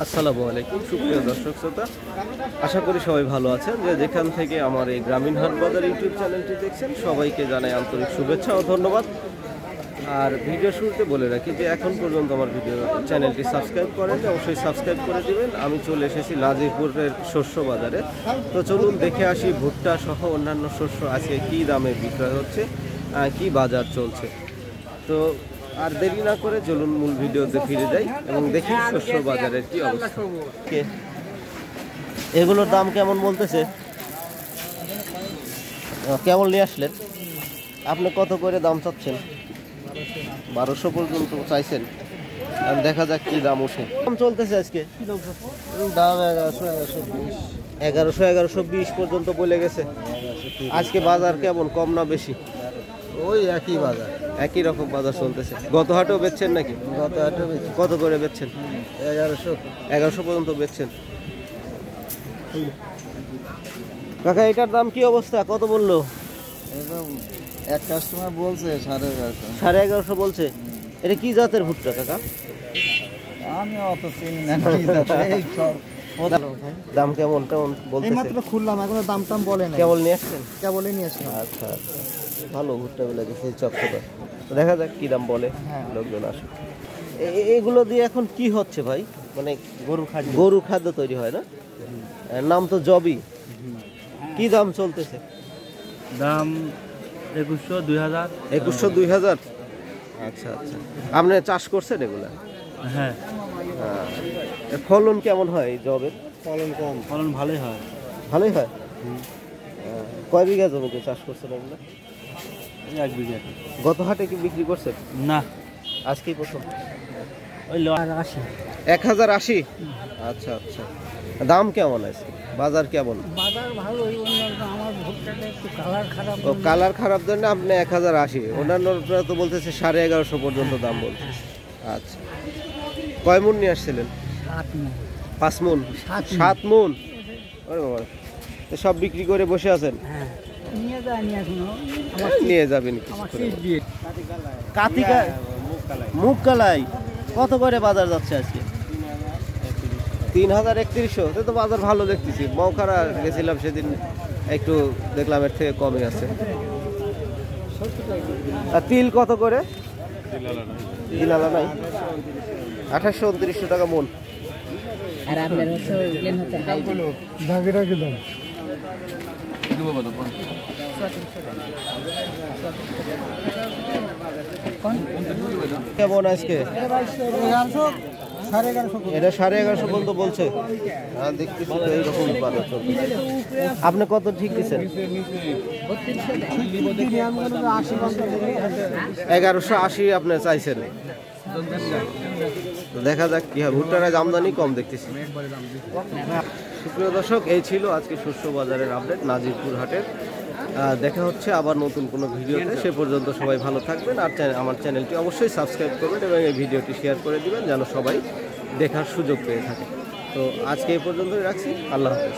আসসালামু আলাইকুম সুপ্রিয় দর্শক শ্রোতা, আশা করি সবাই ভালো আছেন। যেখান থেকে আমার এই গ্রামীণ হাট বাজার ইউটিউব চ্যানেলটি দেখছেন সবাইকে জানাই আন্তরিক শুভেচ্ছা ও ধন্যবাদ। আর ভিডিও শুরুতে বলে রাখি যে এখন পর্যন্ত আমার ভিডিও চ্যানেলটি সাবস্ক্রাইব করেন, অবশ্যই সাবস্ক্রাইব করে দিবেন। আমি চলে এসেছি নাজিরপুরের শস্য বাজারে। তো চলুন দেখে আসি ভুট্টা সহ অন্যান্য শস্য আজকে কী দামে বিক্রয় হচ্ছে, কি বাজার চলছে। তো আর দেরি না করে চলুন মূল ভিডিওতে ফিরে যাই এবং দেখি শস্য বাজারের কি অবস্থা। এগুলোর দাম কেমন বলতেছে? কেমন নিয়ে আসলেন? আপনি কত করে দাম চাচ্ছেন? 1200 পর্যন্ত চাইছেন। দেখা যাক কি দাম ওঠে। দাম চলতেছে আজকে দাম 1120 পর্যন্ত বলে গেছে। আজকে বাজার কেমন, কম না বেশি? ওই একই বাজার, একই রকম বাজার চলতেছে। গত হাটেও বেচছেন নাকি? গত হাটে কত করে বেচছেন? 1100 পর্যন্ত বেচছেন। কাকা এটার দাম কি অবস্থা, কত বললো? একদম এক কাস্টমার বলছে 1150। 1150 বলছে। এটা কি জাতের ভুট্টা কাকা? আমি অত চিনি না এই সব দাম কেমন কেমন বলতেছে? এইমাত্র খুললাম, এখনো দাম টাম বলে না। কেবল নিয়ে আসছেন? কেবলই নিয়ে আসলাম। আচ্ছা আচ্ছা, ভালো ভুট্টা গুলো দেখছি চকচকে। দেখা যাক কি দাম বলে লোকজন আসে। এগুলো দিয়ে এখন কি হচ্ছে ভাই? মানে গরু খাদ্য তৈরি হয় না? নাম তো জবি। কি দাম চলতেছে? দাম 2100 2000। 2100 2000। আচ্ছা আচ্ছা, আপনি চাষ করছেন এগুলা? হ্যাঁ। ফলন কেমন হয় এই জবের? ফলন কম, ফলন ভালোই হয়। ভালোই হয়। কয় বিঘা জমিতে চাষ করছেন এগুলো? 1 বিঘা। গত হাটে কি বিক্রি করছেন? না, আজকেই প্রথম। ওই 1080। 1080। আচ্ছা আচ্ছা, দাম কেমন আছে? বাজার কেমন? বাজার ভালো, আমার ভুট্টাটা একটু কালার খারাপ। ও কালার খারাপ জন্য আপনি 1080। অন্যান্যরা তো বলতেছে 1150 পর্যন্ত দাম বলছে। আচ্ছা, কয় মন নিয়ে আসছিলেন? 5 মন। 7 মন। আরে বাবা, সব বিক্রি করে বসে আছেন? নিয়ে যাবেন কাতিকা মুখ কালাই। কত করে বাজার যাচ্ছে আজকে? 3100। তো বাজার ভালো দেখতেছি। মৌখারা গেছিলাম সেদিন, একটু দেখলাম এর থেকে কমে আছে। আর তিল কত করে? তিল আলা নাই। 2800-2900 টাকা মন। আর আপনার হচ্ছে প্লেন হতে ঢাকিটা কি দাম? কেমন আজকে? এটা 1150 পর্যন্ত বলছে। দেখতেছি তো এইরকম বাজার চলছে। আপনি কত ঠিক দিচ্ছেন? 1180 আপনি চাইছেন। দেখা যাক কি হয়। ভুট্টার আমদানি কম দেখতেছি। সুপ্রিয় দর্শক, এই ছিল আজকে শস্য বাজারের আপডেট নাজিরপুর হাটের। দেখা হচ্ছে আবার নতুন কোনো ভিডিওতে। সে পর্যন্ত সবাই ভালো থাকবেন। আর আমার চ্যানেলটি অবশ্যই সাবস্ক্রাইব করবেন এবং এই ভিডিওটি শেয়ার করে দিবেন যেন সবাই দেখার সুযোগ পেয়ে থাকে। তো আজকে এই পর্যন্তই রাখছি। আল্লাহ হাফেজ।